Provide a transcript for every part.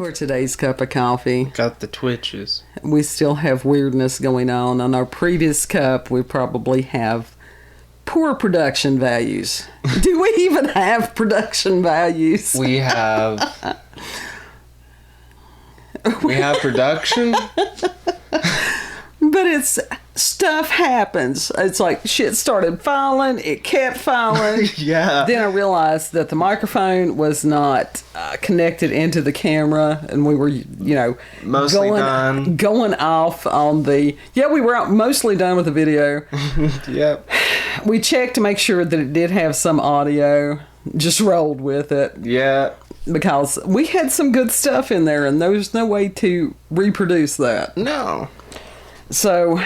for today's cup of coffee. Got the twitches. We still have weirdness going on. On our previous cup, we probably have poor production values. Do we even have production values? We have... we have production? But it's... stuff happens. It's like shit started falling. It kept falling. Yeah. Then I realized that the microphone was not connected into the camera, and we were, mostly going off on the. Yeah, we were mostly done with the video. Yep. We checked to make sure that it did have some audio. Just rolled with it. Yeah. Because we had some good stuff in there, and there's no way to reproduce that. No. So.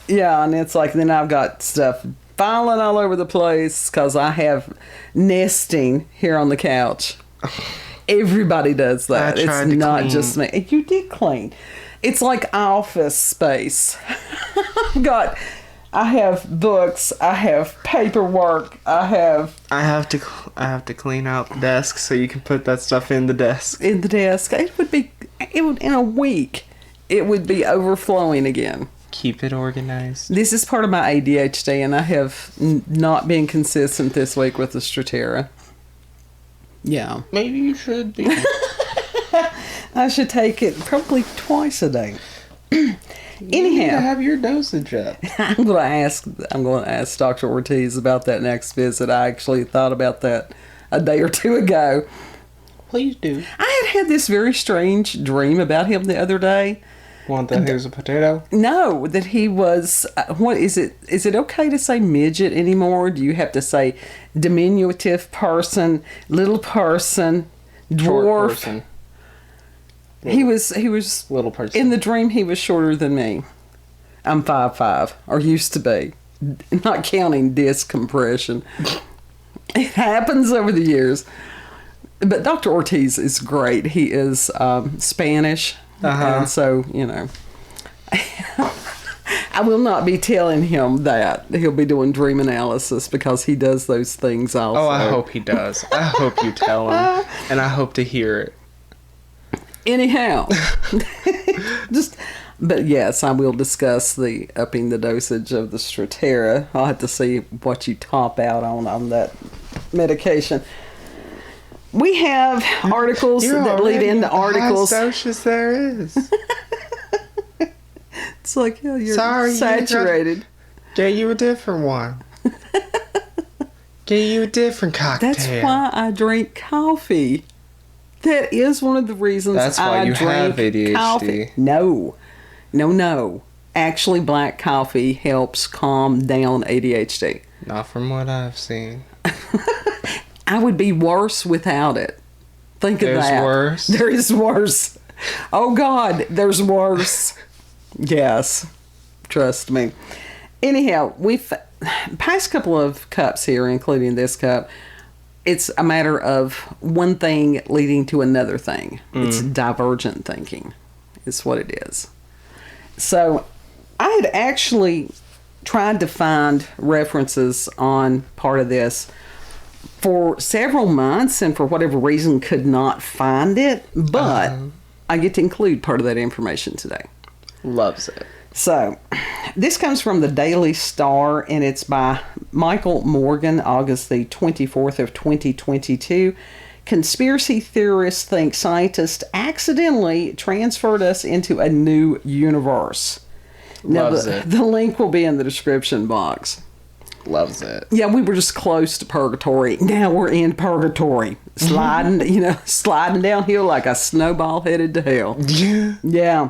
Yeah, and it's like, then I've got stuff falling all over the place because I have nesting here on the couch. Everybody does that. It's not clean. Just me. You did clean. It's like office space. I have books. I have paperwork. I have to clean out the desk so you can put that stuff in the desk. In the desk. It would in a week, it would be overflowing again. Keep it organized. This is part of my ADHD, and I have not been consistent this week with the Stratera. Yeah. Maybe you should be. I should take it probably twice a day. You need Anyhow, to have your dosage up. I'm going to ask Dr. Ortiz about that next visit. I actually thought about that a day or two ago. Please do. I had this very strange dream about him the other day. Want that he was a potato? No, that he was, what is it? Is it okay to say midget anymore? Do you have to say diminutive person, little person, dwarf? Short person. He was little person. In the dream, he was shorter than me. I'm 5'5", or used to be. Not counting disc compression. It happens over the years. But Dr. Ortiz is great. He is Spanish. And so, I will not be telling him that. He'll be doing dream analysis because he does those things also. Oh, I hope he does. I hope you tell him. And I hope to hear it. Anyhow. But yes, I will discuss the upping the dosage of the Stratera. I'll have to see what you top out on that medication. We have articles that lead into articles. How socious there is. It's like, yeah, you're saturated. Get you a different one. Get you a different cocktail. That's why I drink coffee. That is one of the reasons That's why I you drink have ADHD. coffee. No. Actually, black coffee helps calm down ADHD. Not from what I've seen. I would be worse without it. Think of that. There's worse? There is worse. Oh, God, there's worse. Yes. Trust me. Anyhow, we've past couple of cups here, including this cup, it's a matter of one thing leading to another thing. It's divergent thinking is what it is. So I had actually tried to find references on part of this for several months, and for whatever reason could not find it, but I get to include part of that information today. Loves it. So, this comes from the Daily Star, and it's by Michael Moran, August the 24th of 2022. Conspiracy theorists think scientists accidentally transferred us into a new universe. Loves Now, it. The link will be in the description box. Loves it. Yeah, we were just close to Purgatory. Now we're in Purgatory. Sliding downhill like a snowball headed to hell. Yeah. Yeah.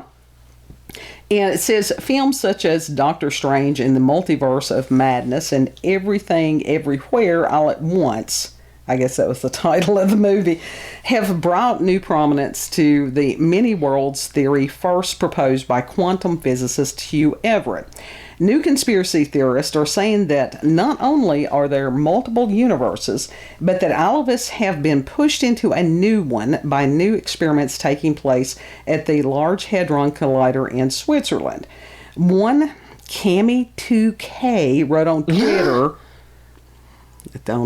And it says films such as Doctor Strange and the Multiverse of Madness and Everything Everywhere All at Once, I guess that was the title of the movie, have brought new prominence to the many worlds theory first proposed by quantum physicist Hugh Everett. New conspiracy theorists are saying that not only are there multiple universes, but that all of us have been pushed into a new one by new experiments taking place at the Large Hadron Collider in Switzerland. One Cami2K wrote on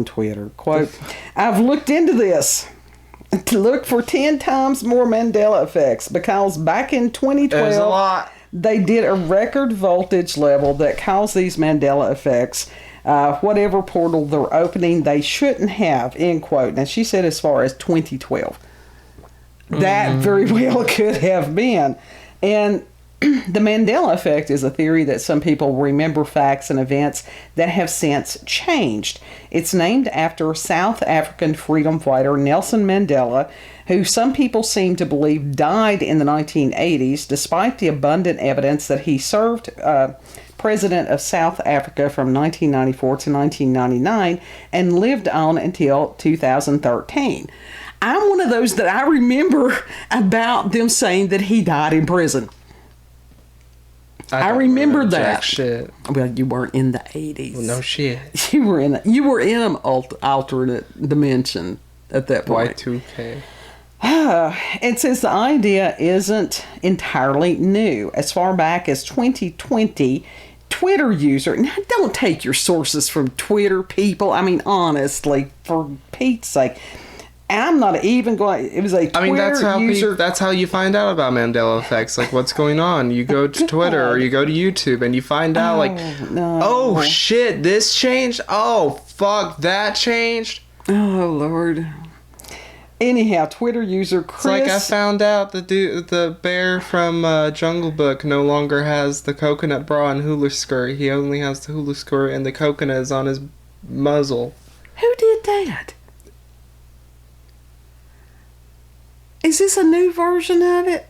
Twitter, quote, "I've looked into this. to look for 10 times more Mandela effects, because back in 2012, There's a lot. they did a record voltage level that caused these Mandela effects. Whatever portal they're opening, they shouldn't have, end quote. Now, she said as far as 2012. That very well could have been. And the Mandela effect is a theory that some people remember facts and events that have since changed. It's named after South African freedom fighter Nelson Mandela, who some people seem to believe died in the 1980s, despite the abundant evidence that he served president of South Africa from 1994 to 1999 and lived on until 2013. I'm one of those that I remember about them saying that he died in prison. I remember that. Jack shit. Well, you weren't in the 80s. Well, no shit. You were in an alternate dimension at that point. Y2K. It says the idea isn't entirely new. As far back as 2020, Twitter user, now don't take your sources from Twitter, people. I mean, honestly, for Pete's sake. I'm not even going. It was a Twitter user. That's how you find out about Mandela effects. Like, what's going on? You go to Twitter or you go to YouTube and you find out, oh shit, this changed. Oh fuck, that changed. Oh Lord. Anyhow, Twitter user Chris. It's like I found out the bear from Jungle Book no longer has the coconut bra and hula skirt. He only has the hula skirt and the coconut is on his muzzle. Who did that? Is this a new version of it?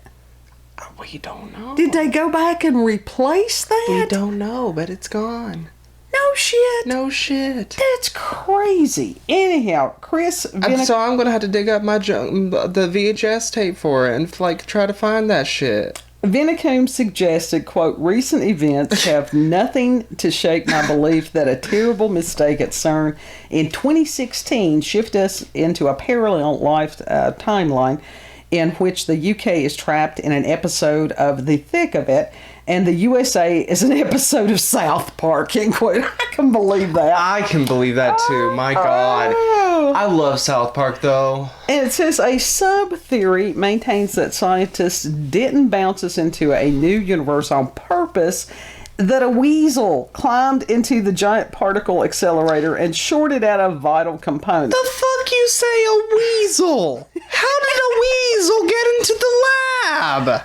We don't know. Did they go back and replace that? We don't know, but it's gone. No shit. No shit. That's crazy. Anyhow, Chris... So I'm going to have to dig up the VHS tape for it and, try to find that shit. Vinicombe suggested, quote, recent events have nothing to shake my belief that a terrible mistake at CERN in 2016 shifted us into a parallel life timeline in which the UK is trapped in an episode of The Thick of It and the USA is an episode of South Park, end quote. I can believe that. I can believe that too. My God. I love South Park, though. And it says a sub-theory maintains that scientists didn't bounce us into a new universe on purpose, that a weasel climbed into the giant particle accelerator and shorted out a vital component. The fuck you say, a weasel? How did a weasel get into the lab?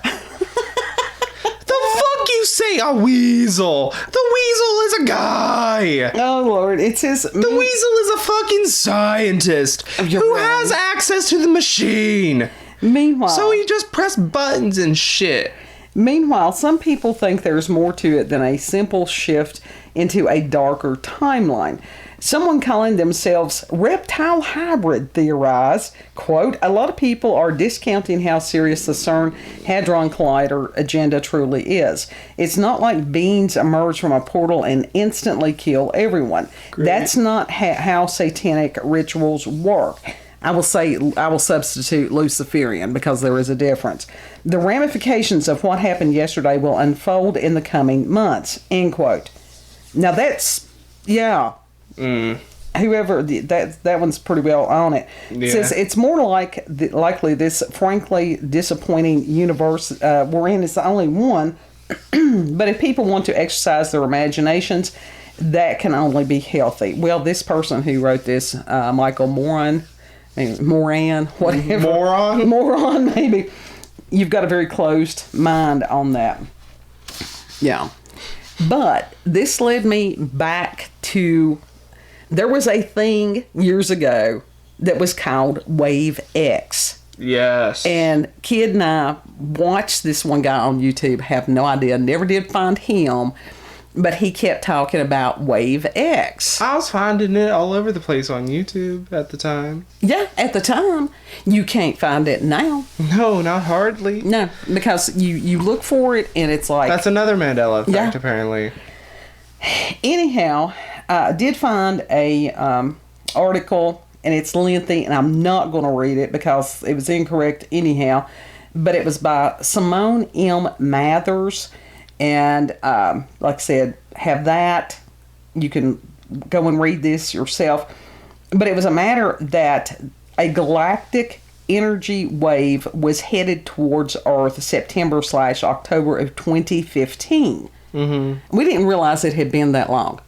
The fuck you say, a weasel? The weasel is a guy. Oh, Lord. It says... The weasel is a fucking scientist who has access to the machine. Meanwhile... So he just pressed buttons and shit. Meanwhile, some people think there's more to it than a simple shift into a darker timeline. Someone calling themselves Reptile Hybrid theorized, quote, a lot of people are discounting how serious the CERN Hadron Collider agenda truly is. It's not like beings emerge from a portal and instantly kill everyone. Great. That's not how satanic rituals work. I will substitute Luciferian because there is a difference. The ramifications of what happened yesterday will unfold in the coming months, end quote. Now that's, yeah. Whoever, that one's pretty well on it. Yeah. Says it's more likely this frankly disappointing universe we're in is the only one. But if people want to exercise their imaginations, that can only be healthy. Well, this person who wrote this, Michael Moran, whatever. Moron, maybe. You've got a very closed mind on that. Yeah. But this led me back to... There was a thing years ago that was called Wave X. Yes. And Kid and I watched this one guy on YouTube, have no idea, never did find him, but he kept talking about Wave X. I was finding it all over the place on YouTube at the time. Yeah, at the time. You can't find it now. No, not hardly. No, because you look for it and it's like... That's another Mandela effect, apparently. Anyhow... I did find a article, and it's lengthy, and I'm not going to read it because it was incorrect anyhow, but it was by Simone M. Mathers, and like I said, have that. You can go and read this yourself. But it was a matter that a galactic energy wave was headed towards Earth September/October of 2015. Mm-hmm. We didn't realize it had been that long.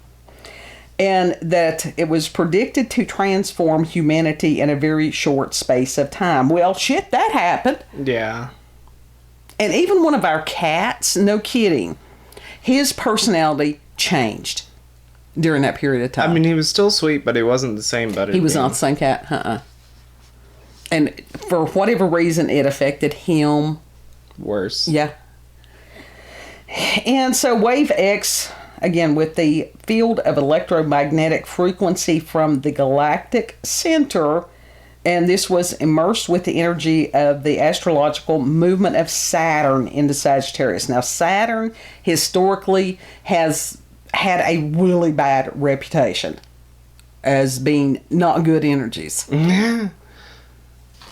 And that it was predicted to transform humanity in a very short space of time. Well, shit, that happened. Yeah. And even one of our cats, no kidding, his personality changed during that period of time. I mean, he was still sweet, but he wasn't the same Butterbean. He was not the same cat. And for whatever reason, it affected him. Worse. Yeah. And so Wave X, again, with the field of electromagnetic frequency from the galactic center, and this was immersed with the energy of the astrological movement of Saturn into Sagittarius. Now, Saturn historically has had a really bad reputation as being not good energies.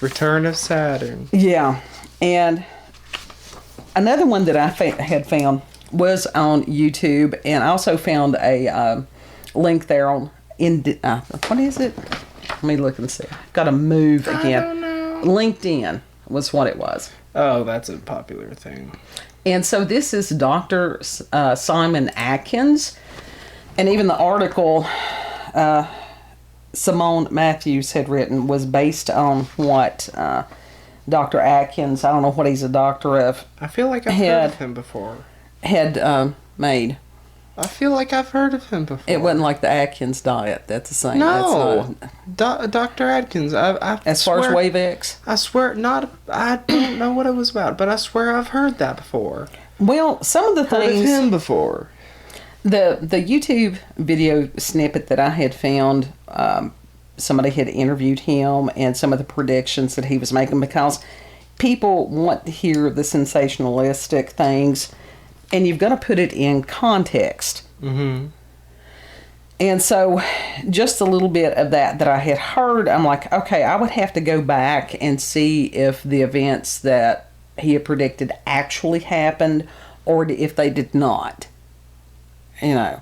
Return of Saturn. Yeah. And another one that I had found was on YouTube, and I also found a link there on what is it? Let me look and see. Got to move again. I don't know. LinkedIn was what it was. Oh, that's a popular thing. And so this is Dr. Simone Atkins, and even the article Simone Matthews had written was based on what Dr. Atkins, I don't know what he's a doctor of. I feel like I've heard of him before. Had made. I feel like I've heard of him before. It wasn't like the Atkins diet. That's the same. No. Dr. Atkins. As far as Wave X? I swear, I don't know what it was about, but I swear I've heard that before. Well, some of the things... Heard of him before. The YouTube video snippet that I had found, somebody had interviewed him and some of the predictions that he was making, because people want to hear the sensationalistic things, and you've got to put it in context. Mm-hmm. And so just a little bit of that I had heard, I'm like, okay, I would have to go back and see if the events that he had predicted actually happened or if they did not. You know,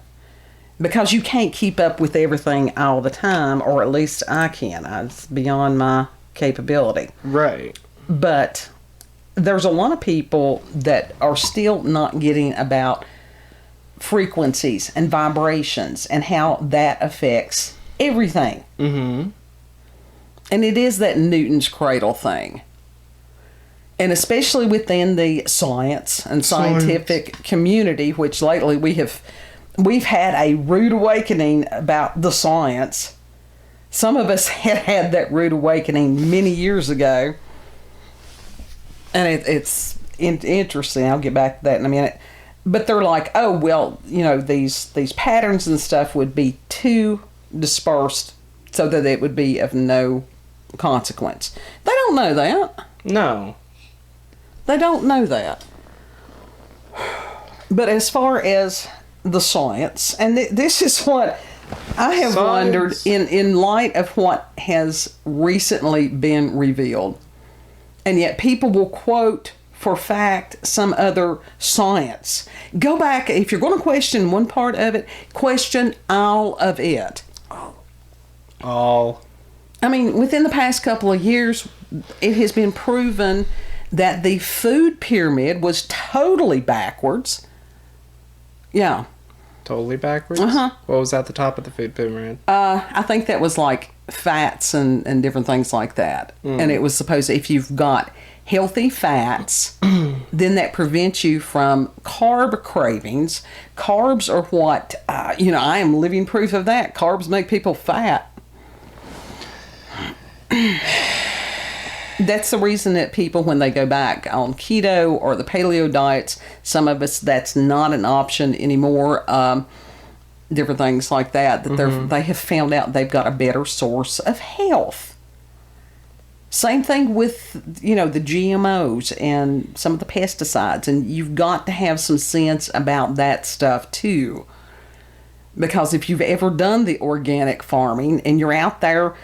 because you can't keep up with everything all the time, or at least I can. It's beyond my capability. Right. But there's a lot of people that are still not getting about frequencies and vibrations and how that affects everything. Mm-hmm. And it is that Newton's cradle thing. And especially within the science and scientific community, which lately we've had a rude awakening about the science. Some of us had that rude awakening many years ago. And it's interesting. I'll get back to that in a minute. But they're like, oh, well, you know, these patterns and stuff would be too dispersed so that it would be of no consequence. They don't know that. No. They don't know that. But as far as the science, and this is what I have wondered in light of what has recently been revealed. And yet people will quote for fact some other science. Go back, if you're going to question one part of it, question all of it. All. I mean, within the past couple of years, it has been proven that the food pyramid was totally backwards. Yeah. Totally backwards? Uh-huh. What was at the top of the food pyramid? I think that was like fats and different things like that. And it was supposed to, if you've got healthy fats, then that prevents you from carb cravings. Carbs are what, I am living proof of that. Carbs make people fat. That's the reason that people, when they go back on keto or the paleo diets, some of us, that's not an option anymore. Different things like that, they have found out they've got a better source of health. Same thing with, the GMOs and some of the pesticides. And you've got to have some sense about that stuff too. Because if you've ever done the organic farming and you're out there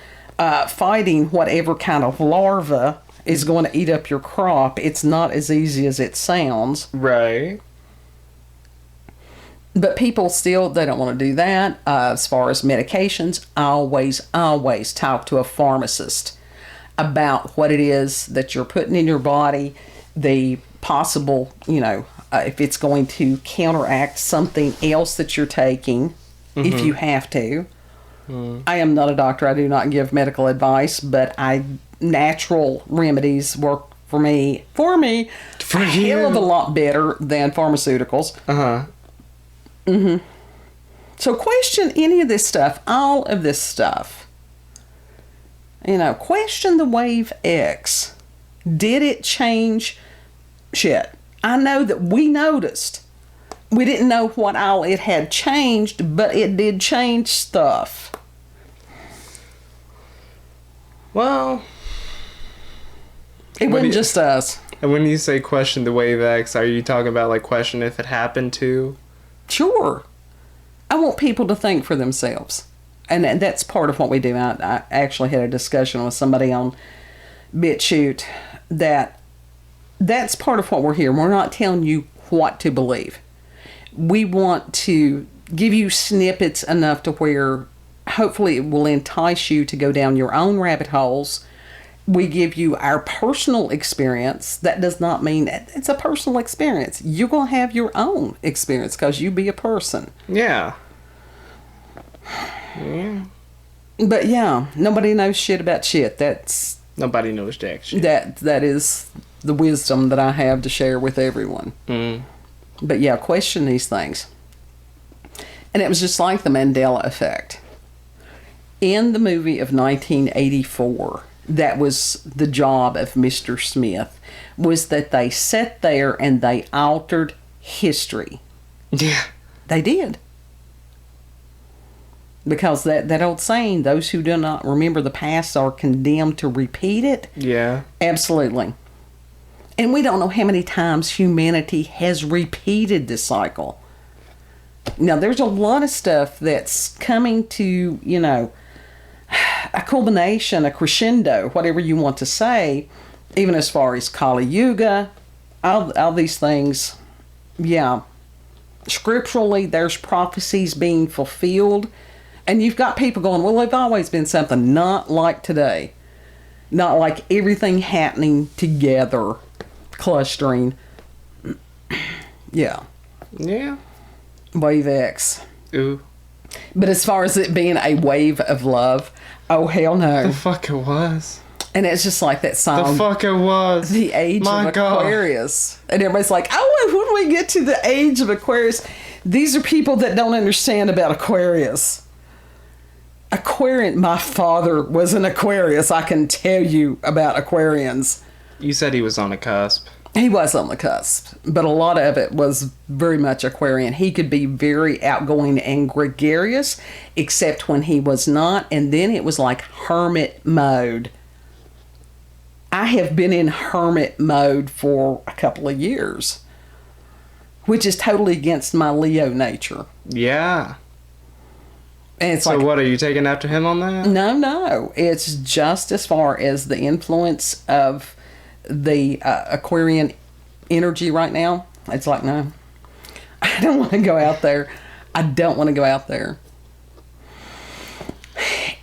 fighting whatever kind of larva is going to eat up your crop, it's not as easy as it sounds. Right. But people still, they don't want to do that. As far as medications, always talk to a pharmacist. about what it is that you're putting in your body, the possible, if it's going to counteract something else that you're taking, if you have to. I am not a doctor. I do not give medical advice, but natural remedies work for me a hell of a lot better than pharmaceuticals. So question any of this stuff, all of this stuff. Question the wave X. Did it change shit? I know that we noticed. We didn't know what all it had changed, but it did change stuff. Well, it wasn't just us. And when you say question the wave X, are you talking about like question if it happened to? Sure. I want people to think for themselves. And that's part of what we do. I actually had a discussion with somebody on BitChute that's part of what we're here. We're not telling you what to believe. We want to give you snippets enough to where hopefully it will entice you to go down your own rabbit holes. We give you our personal experience. That does not mean it's a personal experience. You're going to have your own experience because you be a person. Yeah. But yeah, nobody knows shit about shit. Nobody knows jack shit. That is the wisdom that I have to share with everyone. But yeah, question these things. And it was just like the Mandela effect. In the movie of 1984, that was the job of Mr. Smith, was that they sat there and they altered history. Yeah. They did. Because that old saying, those who do not remember the past are condemned to repeat it. Yeah. Absolutely. And we don't know how many times humanity has repeated this cycle. Now, there's a lot of stuff that's coming to, a culmination, a crescendo, whatever you want to say, even as far as Kali Yuga, all these things. Yeah. Scripturally, there's prophecies being fulfilled. And you've got people going, well, they've always been something. Not like today. Not like everything happening together. Clustering. Yeah. Yeah. Wave X. Ooh. But as far as it being a wave of love, oh, hell no. The fuck it was. And it's just like that song. The fuck it was. The Age of Aquarius. And everybody's like, oh, when we get to the Age of Aquarius, these are people that don't understand about Aquarius. Aquarian, my father was an Aquarius. I can tell you about Aquarians. You said he was on the cusp. He was on the cusp, but a lot of it was very much Aquarian. He could be very outgoing and gregarious, except when he was not, and then it was like hermit mode. I have been in hermit mode for a couple of years, which is totally against my Leo nature. Yeah. And it's so what, are you taking after him on that? No. It's just as far as the influence of the Aquarian energy right now. It's like, no. I don't want to go out there.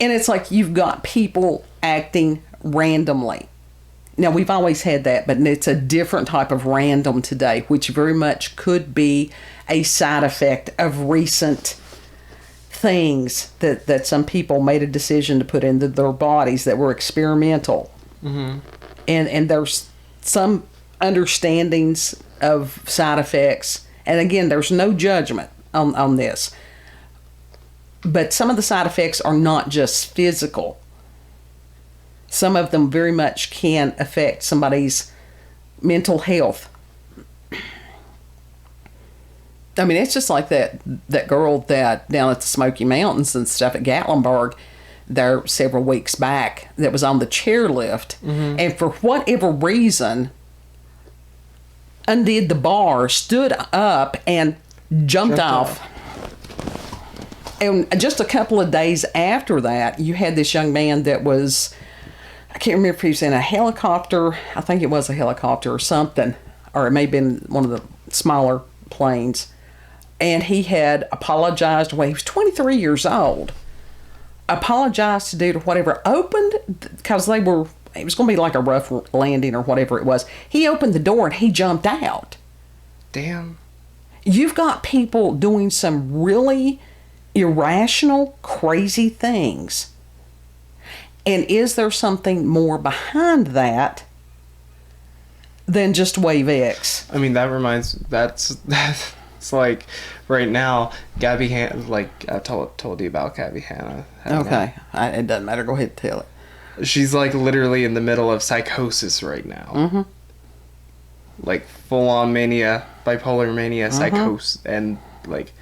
And it's like you've got people acting randomly. Now, we've always had that, but it's a different type of random today, which very much could be a side effect of recent things that some people made a decision to put into their bodies that were experimental. Mm-hmm. And there's some understandings of side effects. And again, there's no judgment on this. But some of the side effects are not just physical. Some of them very much can affect somebody's mental health. I mean, it's just like that girl that down at the Smoky Mountains and stuff at Gatlinburg there several weeks back that was on the chairlift. Mm-hmm. And for whatever reason, undid the bar, stood up, and jumped off. And just a couple of days after that, you had this young man that was, I can't remember if he was in a helicopter. I think it was a helicopter or something. Or it may have been one of the smaller planes. And he had apologized. Well, he was 23 years old. Apologized to do to whatever. Opened, because they were it was going to be like a rough landing or whatever it was. He opened the door and he jumped out. Damn. You've got people doing some really irrational, crazy things. And is there something more behind that than just Wave X? I mean, that's like right now, Gabby Hanna, like I told you about Gabby Hanna. Okay. It doesn't matter. Go ahead and tell it. She's like literally in the middle of psychosis right now. Mm-hmm. Like full on mania, bipolar mania, psychosis, and like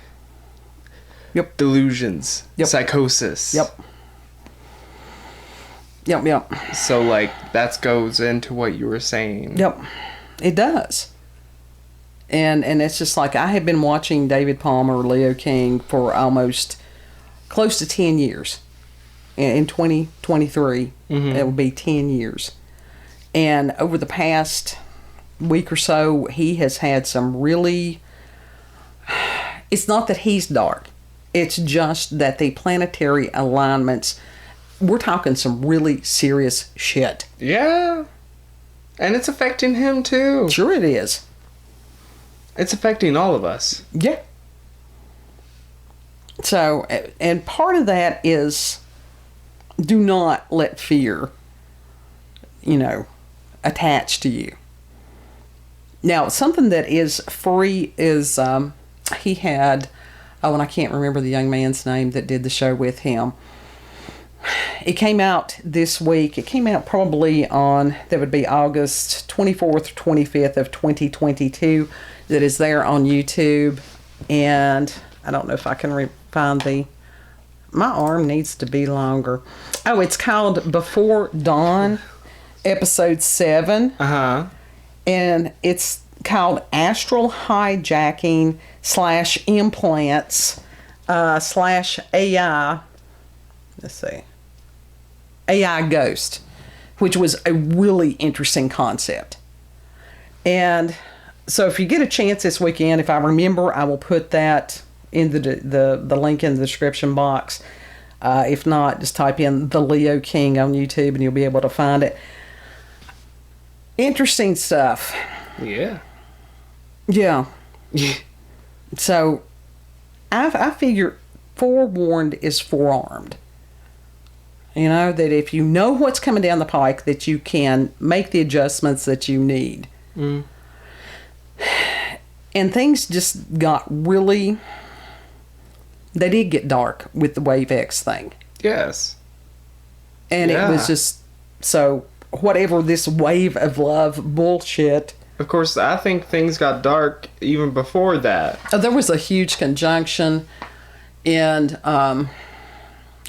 delusions, psychosis. Yep. So like that goes into what you were saying. Yep, it does. And it's just like I have been watching David Palmer, Leo King for almost close to 10 years. In 2023, it will be 10 years. And over the past week or so, he has had some really... It's not that he's dark. It's just that the planetary alignments... We're talking some really serious shit. Yeah. And it's affecting him, too. Sure it is. It's affecting all of us. Yeah. So, and part of that is... Do not let fear, attach to you. Now, something that is free is he had, and I can't remember the young man's name that did the show with him. It came out this week. It came out probably on, that would be August 24th, 25th of 2022. That is there on YouTube. And I don't know if I can find my arm needs to be longer. Oh, it's called Before Dawn, episode 7. Uh-huh. And it's called Astral-Hijacking / implants / AI. Let's see. AI ghost, which was a really interesting concept. And so if you get a chance this weekend, if I remember, I will put that in the link in the description box. If not, just type in The Leo King on YouTube and you'll be able to find it. Interesting stuff. Yeah. Yeah. So, I figure forewarned is forearmed. That if you know what's coming down the pike, that you can make the adjustments that you need. Mm. And things just got really... They did get dark with the Wave X thing. Yes. And it was just... So, whatever this wave of love bullshit... Of course, I think things got dark even before that. There was a huge conjunction in...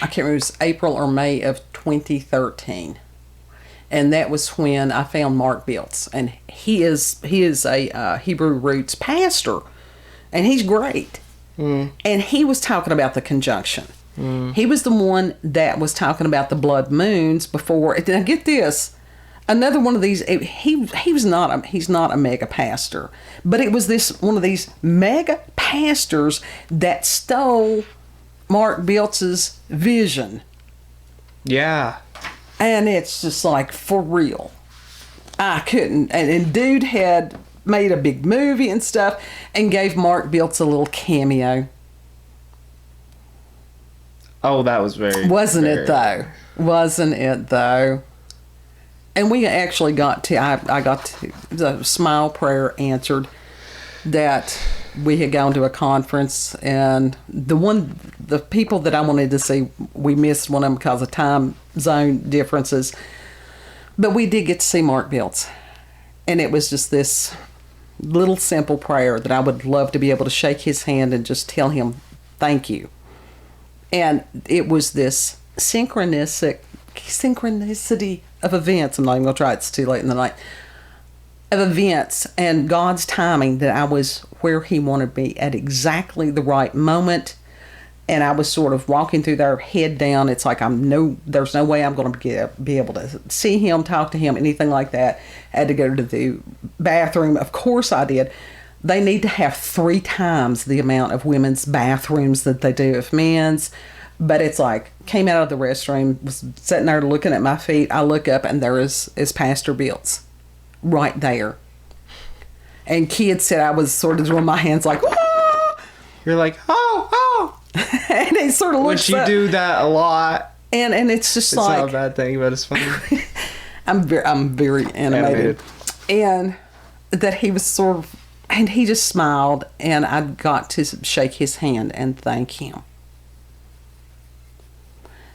I can't remember, it was April or May of 2013. And that was when I found Mark Biltz. And he is a Hebrew roots pastor. And he's great. Mm. And he was talking about the conjunction. Mm. He was the one that was talking about the blood moons before. Now get this. Another one of these, he's not a mega pastor. But it was one of these mega pastors that stole Mark Biltz's vision. Yeah. And it's just like, for real. I couldn't. And dude had made a big movie and stuff and gave Mark Biltz a little cameo. Oh, that was Wasn't it though? And we actually got to, I got to, the smile prayer answered that we had gone to a conference, and the people that I wanted to see, we missed one of them because of time zone differences. But we did get to see Mark Biltz. And it was just this little simple prayer that I would love to be able to shake his hand and just tell him thank you. And it was this synchronicity of events. I'm not even going to try it. It's too late in the night. Of events and God's timing that I was where he wanted me at exactly the right moment. And I was sort of walking through there, head down. It's like there's no way I'm going to be able to see him, talk to him, anything like that. I had to go to the bathroom. Of course I did. They need to have 3 times the amount of women's bathrooms that they do of men's. But it's like, came out of the restroom, was sitting there looking at my feet. I look up and there is Pastor Bill's right there. And kids said I was sort of doing my hands like, "Ah!" You're like, oh. And he sort of looks Which you up. do that a lot. And it's just It's like, not a bad thing, but it's funny. I'm very animated. And that he was sort of, and he just smiled, and I got to shake his hand and thank him.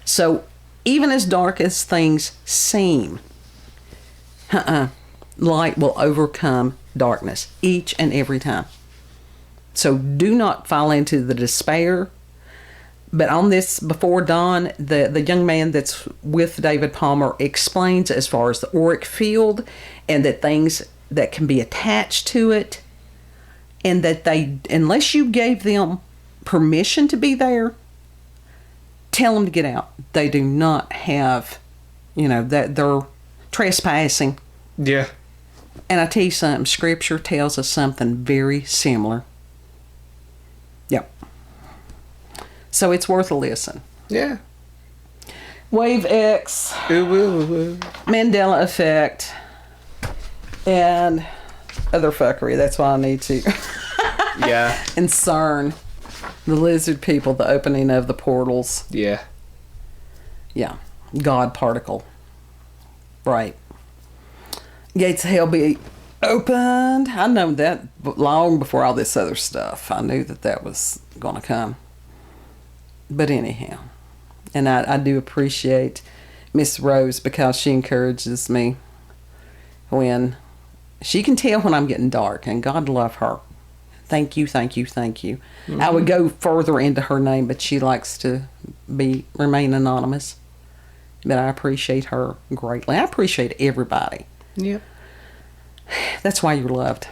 So, even as dark as things seem, light will overcome darkness each and every time. So, do not fall into the despair. But on this Before Dawn, the young man that's with David Palmer explains as far as the auric field and that things that can be attached to it, and that they, unless you gave them permission to be there, tell them to get out. They do not have, that they're trespassing. Yeah. And I tell you something, Scripture tells us something very similar. Yep. So it's worth a listen. Yeah. Wave X, Ooh. Mandela Effect, and other fuckery. That's why I need to Yeah. and CERN, the lizard people, the opening of the portals. Yeah. Yeah. God particle. Right. Gates of hell be opened. I know that long before all this other stuff. I knew that was going to come. But anyhow, and I do appreciate Miss Rose because she encourages me when she can tell when I'm getting dark, and God love her. Thank you. Mm-hmm. I would go further into her name, but she likes to remain anonymous. But I appreciate her greatly. I appreciate everybody. Yep. That's why you're loved.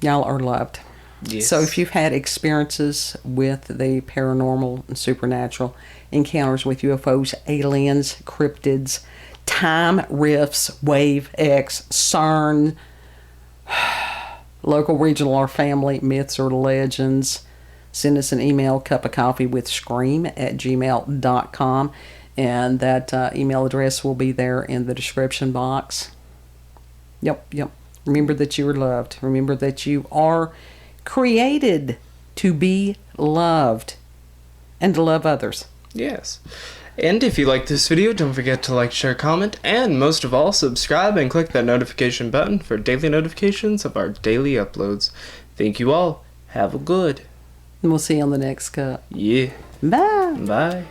Y'all are loved. Yes. So if you've had experiences with the paranormal and supernatural, encounters with UFOs, aliens, cryptids, time rifts, Wave X, CERN, local, regional, or family myths or legends, send us an email, cupofcoffeewithscream@gmail.com, and that email address will be there in the description box. Yep. Remember that you are loved. Remember that you are created to be loved and to love others. Yes. And if you like this video, don't forget to like, share, comment, and most of all, subscribe and click that notification button for daily notifications of our daily uploads. Thank you all. Have a good. And we'll see you on the next cup. Yeah. Bye. Bye.